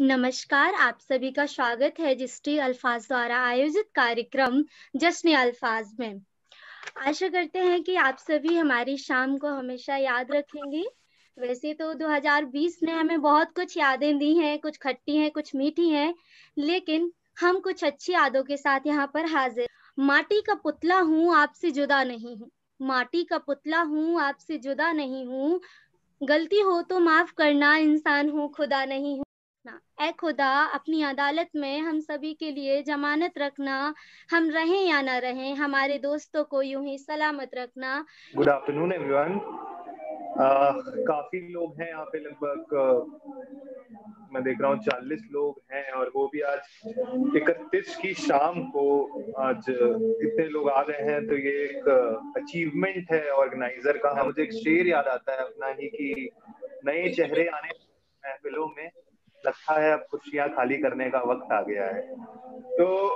नमस्कार, आप सभी का स्वागत है जस्टी अल्फाज द्वारा आयोजित कार्यक्रम जश्न अल्फाज में। आशा करते हैं कि आप सभी हमारी शाम को हमेशा याद रखेंगे। वैसे तो 2020 ने हमें बहुत कुछ यादें दी हैं, कुछ खट्टी हैं, कुछ मीठी हैं, लेकिन हम कुछ अच्छी यादों के साथ यहाँ पर हाजिर। माटी का पुतला हूँ, आपसे जुदा नहीं हूँ। माटी का पुतला हूँ, आपसे जुदा नहीं हूँ। गलती हो तो माफ करना, इंसान हूँ, खुदा नहीं हूँ ना। ऐ खुदा, अपनी अदालत में हम सभी के लिए जमानत रखना, हम रहें या ना रहें, हमारे दोस्तों को यूं ही सलामत रखना। Good afternoon everyone. काफी लोग हैं यहाँ पे, लगभग मैं देख रहा हूँ 40 लोग हैं, और वो भी आज 31 की शाम को आज इतने लोग आ गए हैं, तो ये एक अचीवमेंट है ऑर्गेनाइजर का। मुझे एक शेर याद आता है अपना ही कि नए चेहरे आने महफिलों में, लगता है अब खुशियां खाली करने का वक्त आ गया है। तो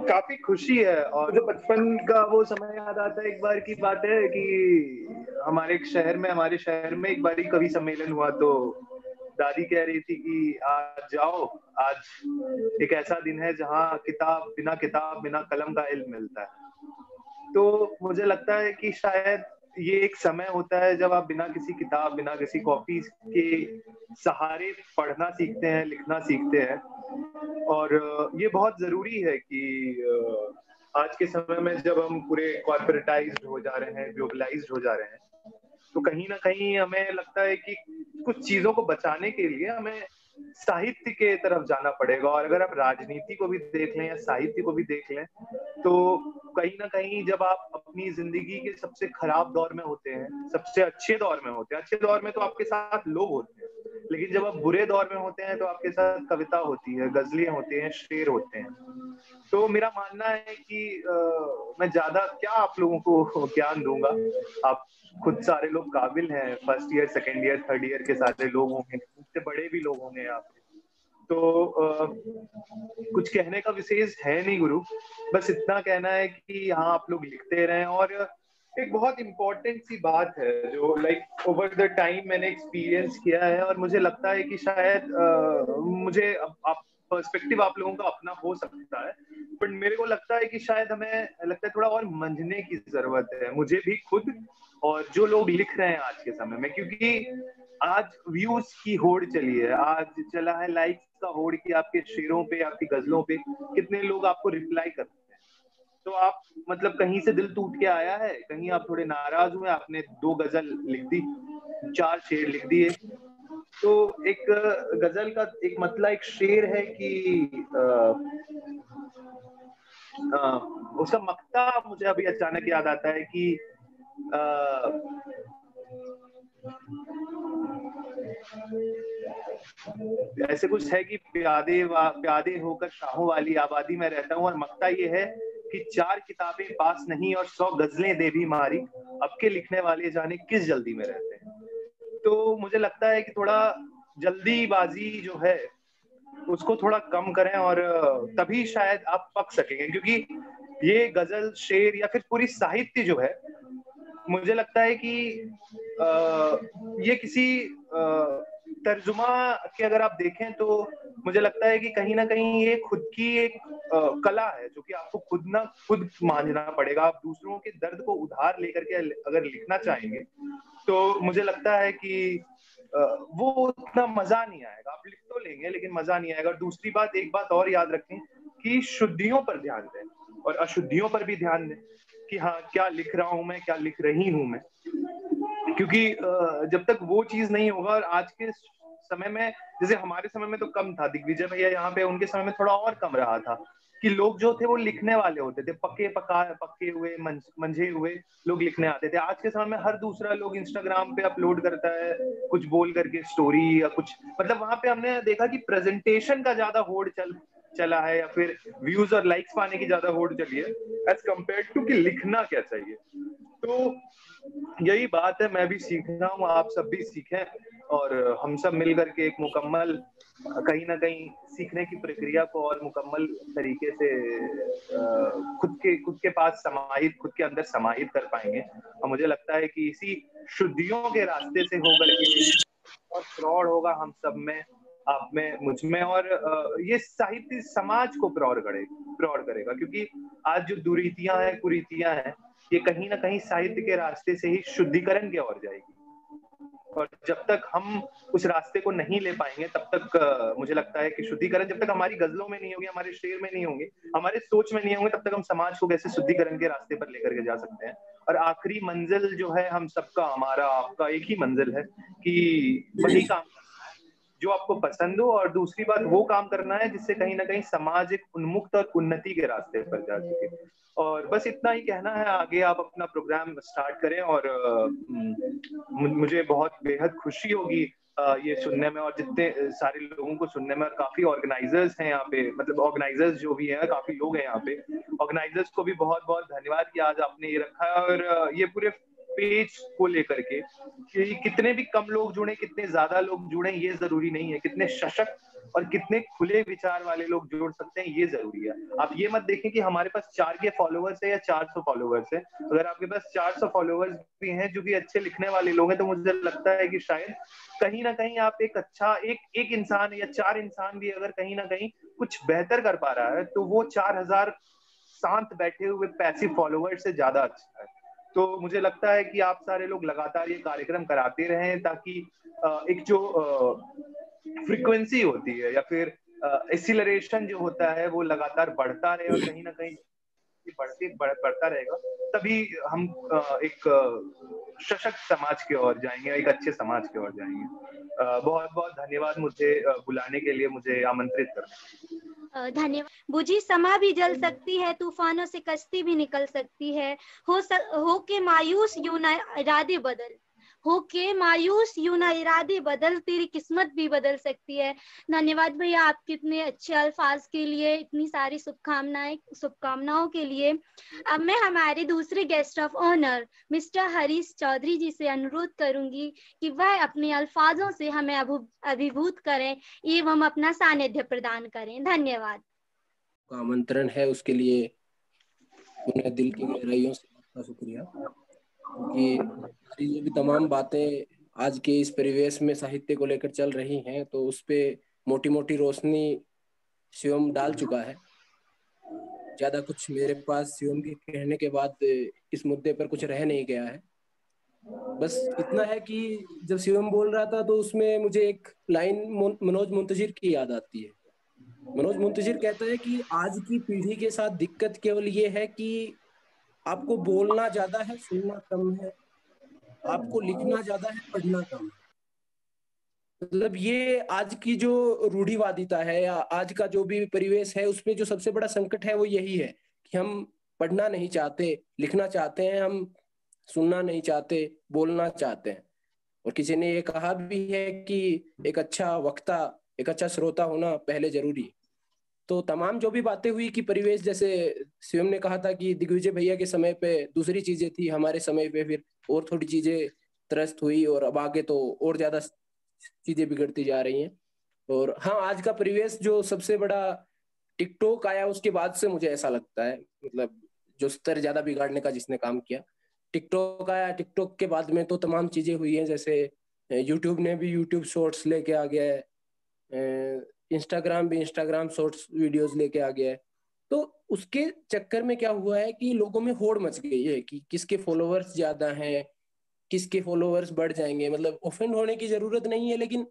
काफी खुशी है, और जो बचपन का वो समय याद आता है। एक बार की बात है कि हमारे शहर में एक बारी कवि सम्मेलन हुआ, तो दादी कह रही थी कि आज जाओ, आज एक ऐसा दिन है जहाँ किताब बिना कलम का इल्म मिलता है। तो मुझे लगता है कि शायद ये एक समय होता है जब आप बिना किसी किताब, बिना किसी कॉपी के सहारे पढ़ना सीखते हैं, लिखना सीखते हैं। और ये बहुत जरूरी है कि आज के समय में जब हम पूरे कॉर्पोरेटाइज्ड हो जा रहे हैं, ग्लोबलाइज्ड हो जा रहे हैं, तो कहीं ना कहीं हमें लगता है कि कुछ चीजों को बचाने के लिए हमें साहित्य के तरफ जाना पड़ेगा। और अगर आप राजनीति को भी देख लें या साहित्य को भी देख लें, तो कहीं ना कहीं जब आप अपनी जिंदगी के सबसे खराब दौर में होते हैं, सबसे अच्छे दौर में होते हैं, अच्छे दौर में तो आपके साथ लोग होते हैं, लेकिन जब आप बुरे दौर में होते हैं तो आपके साथ कविता होती है, गजलें होती हैं, शेर होते हैं। तो मेरा मानना है कि मैं ज्यादा क्या आप लोगों को ज्ञान दूंगा। आप खुद सारे लोग काबिल हैं, first year, second year, third year के सारे लोग होंगे, मुझसे बड़े भी लोग होंगे यहाँ पे। तो कुछ कहने का विशेष है नहीं गुरु, बस इतना कहना है कि यहाँ आप लोग लिखते रहें। और एक बहुत इंपॉर्टेंट सी बात है जो लाइक ओवर द टाइम मैंने एक्सपीरियंस किया है, और मुझे लगता है कि शायद मुझे आप पर्सपेक्टिव आप लोगों का अपना हो सकता है, बट मेरे को लगता है कि शायद हमें लगता है थोड़ा और मंझने की जरूरत है, मुझे भी खुद और जो लोग लिख रहे हैं आज के समय में। क्योंकि आज व्यूज की होड़ चली है, आज चला है लाइक्स का होड़ कि आपके शेरों पे, आपकी गजलों पे कितने लोग आपको रिप्लाई करते हैं। तो आप मतलब कहीं से दिल टूट के आया है, कहीं आप थोड़े नाराज हुए, आपने 2 गजल लिख दी, 4 शेर लिख दिए। तो एक गजल का एक मतलब, एक शेर है कि उसका मक्ता मुझे अभी अचानक याद आता है कि ऐसे कुछ है कि प्यादे होकर शाहों वाली आबादी में रहता हूँ, और मक्ता ये है कि 4 किताबें पास नहीं और 100 गजलें दे भी मारी, अब के लिखने वाले जाने किस जल्दी में रहते हैं। तो मुझे लगता है कि थोड़ा जल्दीबाजी जो है उसको थोड़ा कम करें, और तभी शायद आप पक सकेंगे। क्योंकि ये गजल, शेर या फिर पूरी साहित्य जो है, मुझे लगता है कि ये किसी तर्जुमा के अगर आप देखें तो मुझे लगता है कि कहीं ना कहीं ये खुद की एक कला है जो कि आपको खुद मांझना पड़ेगा। आप दूसरों के दर्द को उधार लेकर के अगर लिखना चाहेंगे तो मुझे लगता है कि वो उतना मजा नहीं आएगा। आप लिख तो लेंगे लेकिन मजा नहीं आएगा। और दूसरी बात, एक बात और याद रखें कि शुद्धियों पर ध्यान दें और अशुद्धियों पर भी ध्यान दें कि हाँ, क्या लिख रहा हूं मैं, क्या लिख रही हूं मैं। क्योंकि जब तक वो चीज नहीं होगा, और आज के समय में, जैसे हमारे समय में तो कम था, दिग्विजय भैया यहाँ पे, उनके समय में थोड़ा और कम रहा था कि लोग जो थे वो लिखने वाले होते थे, पक्के हुए मंझे हुए लोग लिखने आते थे। आज के समय में हर दूसरा लोग इंस्टाग्राम पे अपलोड करता है कुछ बोल करके स्टोरी या कुछ, मतलब वहां पे हमने देखा कि प्रेजेंटेशन का ज्यादा होड़ चला है, या फिर व्यूज और लाइक्स पाने की ज्यादा होड़ चली है एज कम्पेयर टू कि लिखना क्या चाहिए। तो यही बात है, मैं भी सीख रहा हूँ, आप सब भी सीखें, और हम सब मिल करके एक मुकम्मल, कहीं ना कहीं सीखने की प्रक्रिया को और मुकम्मल तरीके से खुद के पास समाहित, खुद के अंदर समाहित कर पाएंगे। और मुझे लगता है कि इसी शुद्धियों के रास्ते से होकर के और फ्रॉड होगा हम सब में, आप में, मुझ में, और ये साहित्य समाज को प्रौढ़ करेगा, क्योंकि आज जो दुरीतियां हैं, कुरीतियां हैं, ये कहीं ना कहीं साहित्य के रास्ते से ही शुद्धिकरण की ओर जाएगी। और जब तक हम उस रास्ते को नहीं ले पाएंगे, तब तक मुझे लगता है कि शुद्धिकरण जब तक हमारी गजलों में नहीं होगी, हमारे शेर में नहीं होंगे, हमारे सोच में नहीं होंगे, तब तक हम समाज को कैसे शुद्धिकरण के रास्ते पर लेकर के जा सकते हैं। और आखिरी मंजिल जो है हम सबका, हमारा आपका एक ही मंजिल है कि वही काम जो आपको पसंद हो, और दूसरी बात वो काम करना है जिससे कहीं ना कहीं समाज एक उन्मुक्त और उन्नति के रास्ते पर जा सके। और बस इतना ही कहना है, आगे आप अपना प्रोग्राम स्टार्ट करें। और मुझे बहुत बेहद खुशी होगी ये सुनने में, और जितने सारे लोगों को सुनने में। और काफी ऑर्गेनाइजर्स हैं यहाँ पे, मतलब ऑर्गेनाइजर्स जो भी हैं, काफी लोग हैं यहाँ पे। ऑर्गेनाइजर्स को भी बहुत बहुत धन्यवाद कि आज आपने ये रखा है। और ये पूरे पेज को लेकर के कि कितने भी कम लोग जुड़े, कितने ज्यादा लोग जुड़े, ये जरूरी नहीं है। कितने सशक्त और कितने खुले विचार वाले लोग जोड़ सकते हैं, ये जरूरी है। आप ये मत देखें कि हमारे पास 4K फॉलोवर्स है या 400 फॉलोवर्स है। अगर आपके पास 400 फॉलोवर्स भी हैं जो कि अच्छे लिखने वाले लोग हैं, तो मुझे लगता है कि शायद कहीं ना कहीं आप एक अच्छा एक इंसान या 4 इंसान भी अगर कहीं ना कहीं कुछ बेहतर कर पा रहा है, तो वो 4000 शांत बैठे हुए पैसिव फॉलोवर्स से ज्यादा अच्छा है। तो मुझे लगता है कि आप सारे लोग लगातार ये कार्यक्रम कराते रहें, ताकि एक जो फ्रीक्वेंसी होती है या फिर एक्सीलरेशन जो होता है वो लगातार बढ़ता रहे, और कहीं ना कहीं बढ़ता रहेगा, तभी हम एक सशक्त समाज की ओर जाएंगे, एक अच्छे समाज की ओर जाएंगे। बहुत बहुत धन्यवाद मुझे बुलाने के लिए, मुझे आमंत्रित करने। धन्यवाद। बुझी समा भी जल सकती है, तूफानों से कश्ती भी निकल सकती है। हो के मायूस यूं ना इरादे बदल, हो के मायूस यूं ना इरादे बदल, तेरी किस्मत भी बदल सकती है। धन्यवाद भैया आपके इतने अच्छे अल्फाज के लिए, इतनी सारी शुभकामनाओं के लिए। अब मैं हमारे दूसरे guest of honour mister Harish Chaudhary ji से अनुरोध करूंगी कि वह अपने अल्फाजों से हमें अभिभूत करें एवं अपना सानिध्य प्रदान करें। धन्यवाद। आमंत्रण है, उसके लिए उन्हें दिल की गहराइयों से आपका शुक्रिया, क्योंकि हमारी जो भी तमाम बातें आज के इस परिवेश में साहित्य को लेकर चल रही हैं, तो उस पे मोटी मोटी रोशनी शिवम डाल चुका है। ज्यादा कुछ मेरे पास शिवम के कहने के बाद इस मुद्दे पर कुछ रह नहीं गया है। बस इतना है कि जब शिवम बोल रहा था तो उसमें मुझे एक लाइन मनोज मुंतशिर की याद आती है। मनोज मुंतशिर कहता है कि आज की पीढ़ी के साथ दिक्कत केवल ये है कि आपको बोलना ज्यादा है, सुनना कम है, आपको लिखना ज्यादा है, पढ़ना कम है। मतलब ये आज की जो रूढ़िवादिता है या आज का जो भी परिवेश है, उसमें जो सबसे बड़ा संकट है वो यही है कि हम पढ़ना नहीं चाहते, लिखना चाहते हैं, हम सुनना नहीं चाहते, बोलना चाहते हैं। और किसी ने ये कहा भी है कि एक अच्छा वक्ता, एक अच्छा श्रोता होना पहले जरूरी है। तो तमाम जो भी बातें हुई कि परिवेश, जैसे शिवम ने कहा था कि दिग्विजय भैया के समय पे दूसरी चीजें थी, हमारे समय पे फिर और थोड़ी चीजें त्रस्त हुई, और अब आगे तो और ज्यादा चीजें बिगड़ती जा रही हैं। और हाँ, आज का परिवेश जो सबसे बड़ा टिकटॉक आया उसके बाद से मुझे ऐसा लगता है, मतलब जो स्तर ज्यादा बिगाड़ने का जिसने काम किया, टिकटॉक आया। टिकटॉक के बाद में तो तमाम चीजें हुई हैं, जैसे यूट्यूब ने भी यूट्यूब शॉर्ट्स लेके आ गया है, इंस्टाग्राम भी इंस्टाग्राम शॉर्ट्स वीडियोस लेके आ गया है। तो उसके चक्कर में क्या हुआ है कि लोगों में होड़ मच गई है कि किसके फॉलोअर्स ज्यादा हैं, किसके फॉलोअर्स बढ़ जाएंगे। मतलब ऑफेंड होने की जरूरत नहीं है, लेकिन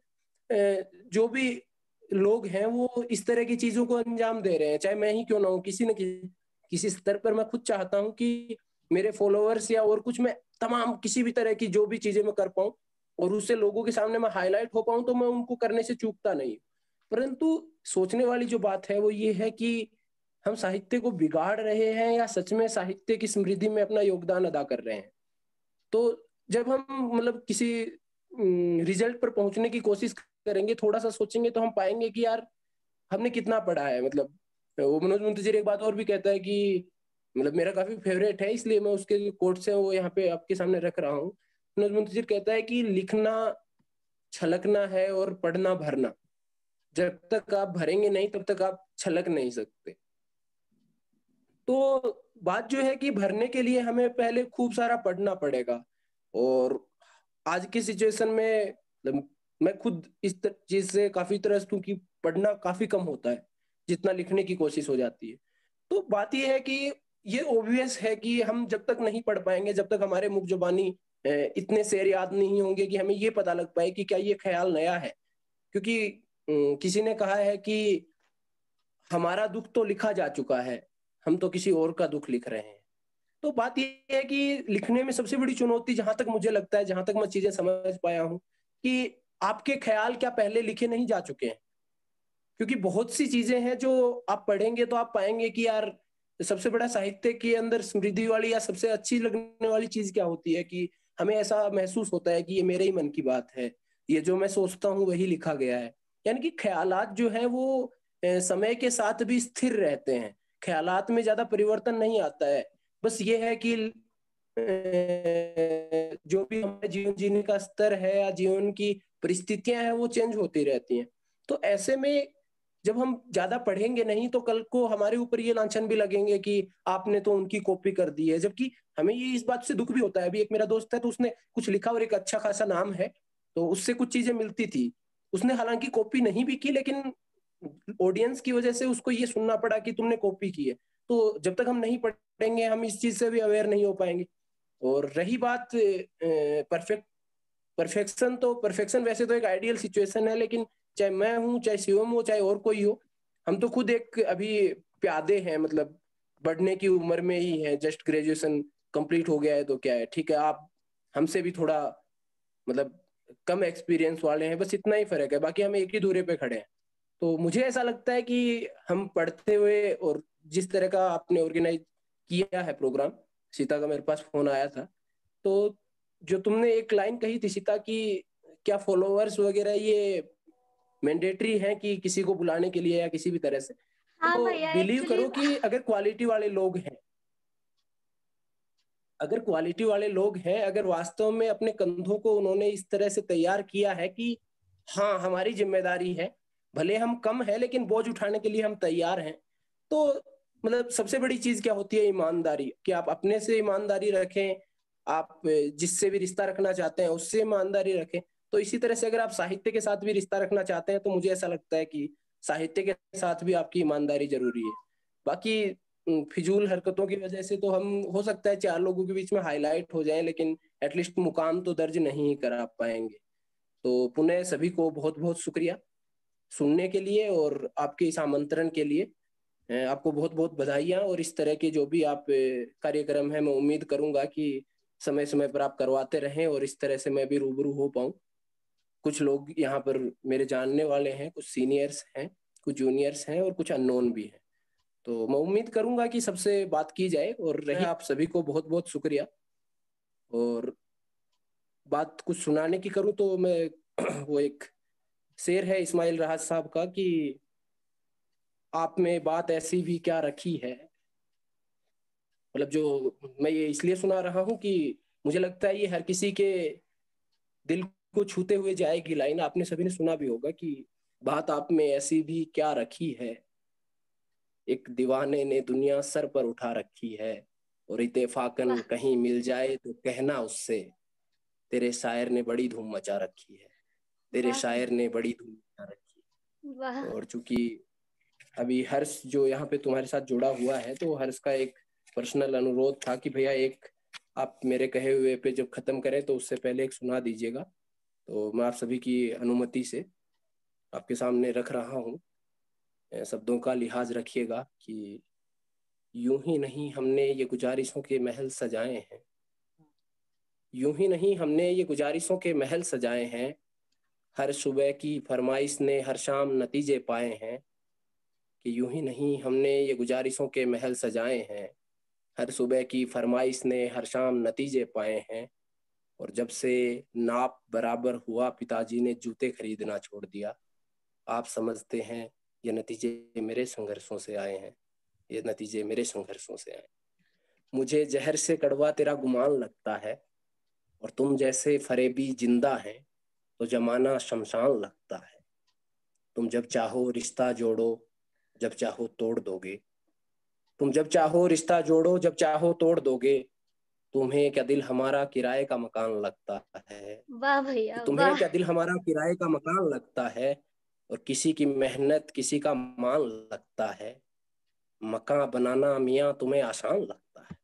जो भी लोग हैं वो इस तरह की चीजों को अंजाम दे रहे हैं, चाहे मैं ही क्यों ना हूँ। किसी न किसी स्तर पर मैं खुद चाहता हूँ कि मेरे फॉलोअर्स या और कुछ, मैं तमाम किसी भी तरह की जो भी चीजें मैं कर पाऊँ और उससे लोगों के सामने मैं हाईलाइट हो पाऊँ, तो मैं उनको करने से चूकता नहीं। परंतु सोचने वाली जो बात है वो ये है कि हम साहित्य को बिगाड़ रहे हैं या सच में साहित्य की समृद्धि में अपना योगदान अदा कर रहे हैं। तो जब हम मतलब किसी रिजल्ट पर पहुंचने की कोशिश करेंगे, थोड़ा सा सोचेंगे, तो हम पाएंगे कि यार हमने कितना पढ़ा है। मतलब वो मनोज मुंतशिर एक बात और भी कहता है कि, मतलब मेरा काफी फेवरेट है इसलिए मैं उसके जो कोट्स हैं वो यहाँ पे आपके सामने रख रहा हूँ। मनोज मुंतशिर कहता है कि लिखना छलकना है और पढ़ना भरना। जब तक आप भरेंगे नहीं तब तक आप छलक नहीं सकते। तो बात जो है कि भरने के लिए हमें पहले खूब सारा पढ़ना पड़ेगा। और आज की सिचुएशन में मैं खुद इस चीज से काफी त्रस्त हूँ कि पढ़ना काफी कम होता है जितना लिखने की कोशिश हो जाती है। तो बात यह है कि ये ऑब्वियस है कि हम जब तक नहीं पढ़ पाएंगे, जब तक हमारे मुख जुबानी इतने शेर याद नहीं होंगे कि हमें ये पता लग पाए कि क्या ये ख्याल नया है। क्योंकि किसी ने कहा है कि हमारा दुख तो लिखा जा चुका है, हम तो किसी और का दुख लिख रहे हैं। तो बात यह है कि लिखने में सबसे बड़ी चुनौती, जहां तक मुझे लगता है, जहां तक मैं चीजें समझ पाया हूं, कि आपके ख्याल क्या पहले लिखे नहीं जा चुके हैं। क्योंकि बहुत सी चीजें हैं जो आप पढ़ेंगे तो आप पाएंगे कि यार सबसे बड़ा साहित्य के अंदर समृद्धि वाली या सबसे अच्छी लगने वाली चीज क्या होती है कि हमें ऐसा महसूस होता है कि ये मेरे ही मन की बात है, ये जो मैं सोचता हूँ वही लिखा गया है। यानी कि ख्यालात जो है वो समय के साथ भी स्थिर रहते हैं, ख्यालात में ज्यादा परिवर्तन नहीं आता है। बस ये है कि जो भी हमारे जीवन जीने का स्तर है या जीवन की परिस्थितियां हैं वो चेंज होती रहती हैं। तो ऐसे में जब हम ज्यादा पढ़ेंगे नहीं तो कल को हमारे ऊपर ये लांछन भी लगेंगे कि आपने तो उनकी कॉपी कर दी है। जबकि हमें ये इस बात से दुख भी होता है। अभी एक मेरा दोस्त है तो उसने कुछ लिखा और एक अच्छा खासा नाम है, तो उससे कुछ चीजें मिलती थी। उसने हालांकि कॉपी नहीं भी की, लेकिन ऑडियंस की वजह से उसको ये सुनना पड़ा कि तुमने कॉपी की है। तो जब तक हम नहीं पढ़ेंगे हम इस चीज से भी अवेयर नहीं हो पाएंगे। और रही बात परफेक्शन, तो परफेक्शन वैसे तो एक आइडियल सिचुएशन है, लेकिन चाहे मैं हूँ, चाहे शिवम हो, चाहे और कोई हो, हम तो खुद एक अभी प्यादे हैं, मतलब बढ़ने की उम्र में ही है, जस्ट ग्रेजुएशन कंप्लीट हो गया है। तो क्या है, ठीक है, आप हमसे भी थोड़ा मतलब कम एक्सपीरियंस वाले हैं, बस इतना ही फर्क है, बाकी हम एक ही दूरे पे खड़े हैं। तो मुझे ऐसा लगता है कि हम पढ़ते हुए, और जिस तरह का आपने ऑर्गेनाइज किया है प्रोग्राम, सीता का मेरे पास फोन आया था, तो जो तुमने एक लाइन कही थी सीता की, क्या फॉलोअर्स वगैरह ये मैंडेटरी है कि किसी को बुलाने के लिए या किसी भी तरह से, हाँ तो भैया, बिलीव एक्चुअली करो कि अगर क्वालिटी वाले लोग हैं, अगर क्वालिटी वाले लोग हैं, अगर वास्तव में अपने कंधों को उन्होंने इस तरह से तैयार किया है कि हाँ हमारी जिम्मेदारी है, भले हम कम है लेकिन बोझ उठाने के लिए हम तैयार हैं। तो मतलब सबसे बड़ी चीज क्या होती है, ईमानदारी, कि आप अपने से ईमानदारी रखें, आप जिससे भी रिश्ता रखना चाहते हैं उससे ईमानदारी रखें। तो इसी तरह से अगर आप साहित्य के साथ भी रिश्ता रखना चाहते हैं तो मुझे ऐसा लगता है कि साहित्य के साथ भी आपकी ईमानदारी जरूरी है। बाकी फिजूल हरकतों की वजह से तो हम हो सकता है चार लोगों के बीच में हाईलाइट हो जाएं, लेकिन एटलीस्ट मुकाम तो दर्ज नहीं करा पाएंगे। तो पुनः सभी को बहुत बहुत शुक्रिया सुनने के लिए और आपके इस आमंत्रण के लिए। आपको बहुत बहुत बधाइयाँ। और इस तरह के जो भी आप कार्यक्रम है, मैं उम्मीद करूंगा कि समय समय पर आप करवाते रहें और इस तरह से मैं भी रूबरू हो पाऊँ। कुछ लोग यहाँ पर मेरे जानने वाले हैं, कुछ सीनियर्स हैं, कुछ जूनियर्स हैं और कुछ अननोन भी हैं। तो मैं उम्मीद करूंगा कि सबसे बात की जाए। और रही आप सभी को बहुत बहुत शुक्रिया। और बात कुछ सुनाने की करूं तो मैं वो एक शेर है इस्माइल राहत साहब का कि आप में बात ऐसी भी क्या रखी है। मतलब जो मैं ये इसलिए सुना रहा हूं कि मुझे लगता है ये हर किसी के दिल को छूते हुए जाएगी लाइन। आपने सभी ने सुना भी होगा कि बात आप में ऐसी भी क्या रखी है, एक दीवाने ने दुनिया सर पर उठा रखी है, और इत्तेफाकन वाह कहीं मिल जाए तो कहना उससे, तेरे शायर ने बड़ी धूम मचा रखी है, तेरे वाह शायर ने बड़ी धूम मचा रखी वाह। है। और चूंकि अभी हर्ष जो यहाँ पे तुम्हारे साथ जुड़ा हुआ है, तो हर्ष का एक पर्सनल अनुरोध था कि भैया एक आप मेरे कहे हुए पे जब खत्म करें तो उससे पहले एक सुना दीजिएगा। तो मैं आप सभी की अनुमति से आपके सामने रख रहा हूँ। शब्दों का लिहाज रखिएगा कि यूं ही नहीं हमने ये गुजारिशों के महल सजाए हैं, यूं ही नहीं हमने ये गुजारिशों के महल सजाए हैं, हर सुबह की फरमाइश ने हर शाम नतीजे पाए हैं। कि यूं ही नहीं हमने ये गुजारिशों के महल सजाए हैं, हर सुबह की फरमाइश ने हर शाम नतीजे पाए हैं। और जब से नाप बराबर हुआ पिताजी ने जूते खरीदना छोड़ दिया। आप समझते हैं ये नतीजे मेरे संघर्षों से आए हैं, ये नतीजे मेरे संघर्षों से आए। मुझे जहर से कड़वा तेरा गुमान लगता है, और तुम जैसे फरेबी जिंदा हैं तो जमाना शमशान लगता है। तुम जब चाहो रिश्ता जोड़ो, जब चाहो तोड़ दोगे, तुम जब चाहो रिश्ता जोड़ो, जब चाहो तोड़ दोगे, तुम्हें क्या दिल हमारा किराए का मकान लगता है। वाह भैया तुम्हें वाह। क्या दिल हमारा किराए का मकान लगता है, और किसी की मेहनत किसी का मान लगता है। मकान बनाना मियाँ तुम्हें आसान लगता है,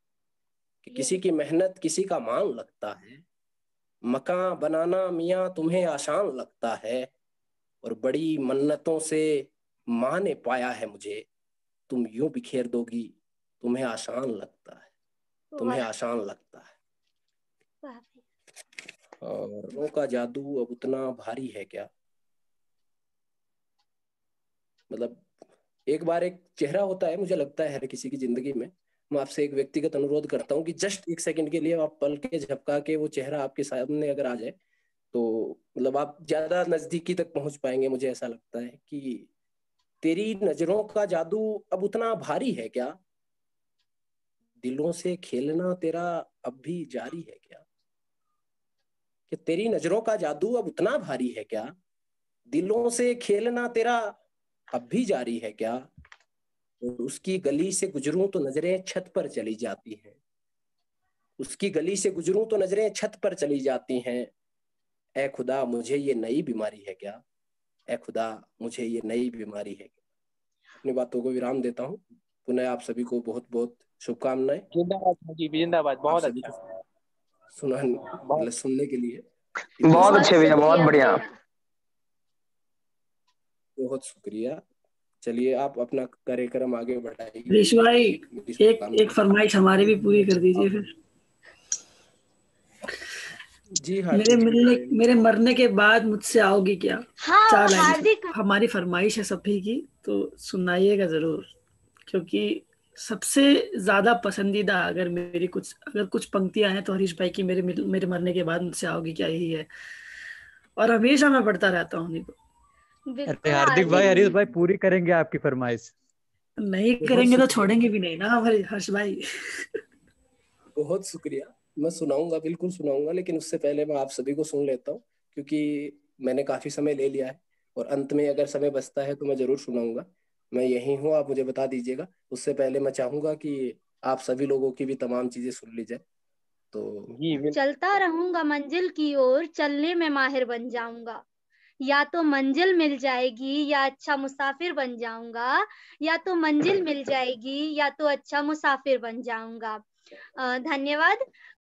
कि किसी की मेहनत किसी का मान लगता है। मकान बनाना मियाँ तुम्हें आसान लगता है, और बड़ी मन्नतों से माँ ने पाया है मुझे। तुम यूं बिखेर दोगी तुम्हें आसान लगता है, तुम्हें वाह आसान लगता है। वाह। और रो का जादू अब उतना भारी है क्या। मतलब एक बार एक चेहरा होता है, मुझे लगता है हर किसी की जिंदगी में। मैं आपसे एक व्यक्तिगत अनुरोध करता हूँ कि जस्ट एक सेकंड के लिए आप पल के झपका के वो चेहरा आपके सामने अगर आ जाए, तो मतलब आप ज्यादा नजदीकी तक पहुंच पाएंगे। मुझे ऐसा लगता है कि तेरी नजरों का जादू अब उतना भारी है क्या, दिलों से खेलना तेरा अब भी जारी है क्या। कि तेरी नजरों का जादू अब उतना भारी है क्या, दिलों से खेलना तेरा अब भी जारी है क्या। और उसकी गली से गुजरूं तो नजरें छत पर चली जाती हैं, उसकी गली से गुजरूं तो नजरें छत पर चली जाती हैं। ए खुदा मुझे ये नई बीमारी है क्या, ए खुदा मुझे ये नई बीमारी है क्या। अपनी बातों को विराम देता हूँ। पुनः आप सभी को बहुत बहुत शुभकामनाएं। जिंदाबाद जी, जिंदाबाद। आप बहुत सभी अच्छा, को मतलब सुनने के लिए बहुत बहुत अच्छे भैया, बहुत शुक्रिया बढ़िया। भैया। बहुत शुक्रिया। चलिए आप अपना कार्यक्रम आगे बढ़ाइए। ऋषि भाई, मेरी एक शुभकामनाएं। फरमाइश हमारी भी पूरी कर दीजिए फिर। जी हार्दिक जी बताइए। मेरे मरने के बाद मुझसे आओगी क्या, हाँ 4 लाइन हार्दिक। हमारी फरमाइश है सभी की, तो सुनाइएगा जरूर। क्योंकि सबसे ज्यादा पसंदीदा अगर कुछ पंक्तियां हैं तो हरीश भाई की मेरे मरने के बाद मुझसे आओगी क्या यही है, और हमेशा मैं पढ़ता रहता हूँ उन्हीं को। अरे बिल्कुल हार्दिक भाई, हरीश हार्दिक। भाई पूरी करेंगे आपकी फरमाइश। नहीं बहुत करेंगे तो शुक्रिया, छोड़ेंगे भी नहीं ना हर्ष भाई। बहुत शुक्रिया। मैं सुनाऊंगा, बिल्कुल सुनाऊंगा, लेकिन उससे पहले मैं आप सभी को सुन लेता हूँ, क्योंकि मैंने काफी समय ले लिया है। और अंत में अगर समय बचता है तो मैं जरूर सुनाऊंगा। मैं यही हूँ, आप मुझे बता दीजिएगा। उससे पहले मैं चाहूंगा कि आप सभी लोगों की भी तमाम चीजें सुन ली जाए। तो जी बिल्कुल। चलता रहूंगा मंजिल की ओर, चलने में माहिर बन जाऊंगा। या तो मंजिल मिल जाएगी या अच्छा मुसाफिर बन जाऊंगा। या तो मंजिल मिल जाएगी या तो अच्छा मुसाफिर बन जाऊंगा। धन्यवाद।